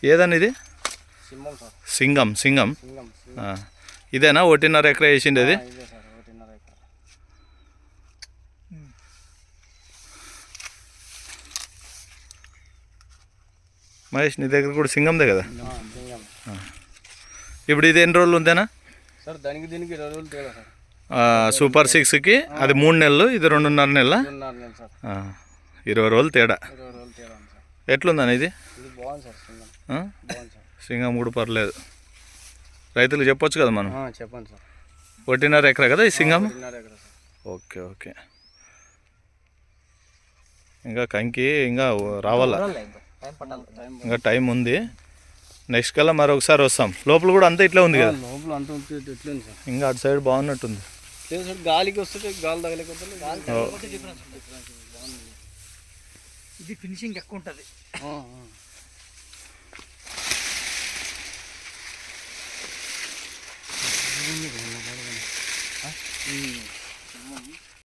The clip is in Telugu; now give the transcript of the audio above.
ఏదన్నా ఇది సింగం సింగం ఇదేనా 1.5 ఎకరా వేసింది అది? మహేష్ నీ దగ్గర కూడా సింగందే కదా? ఇప్పుడు ఇది ఎన్ని రోజులు ఉందేనా? సూపర్ 6కి అది 3 నెలలు, ఇది 2.5 నెలల, 20 రోజులు తేడా. ఎట్లుందని ఇది? సింగం కూడా పర్లేదు, రైతులకు చెప్పొచ్చు కదా మనం. చెప్పండి సార్. 1.5 ఎకరా కదా ఈ సింగం? Okay okay. ఇంకా కంకి ఇంకా రావాలా, ఇంకా టైం ఉంది. నెక్స్ట్ కల్లా మరొకసారి వస్తాం. లోపల కూడా అంతా ఇట్లా ఉంది కదా? లోపల అంతా ఇంకా అటు సైడ్ బాగున్నట్టుంది. గాలికి వస్తుంటే గాలి తగలేకపోతే ఇది ఫినిషింగ్ ఎక్కువ ఉంటుంది.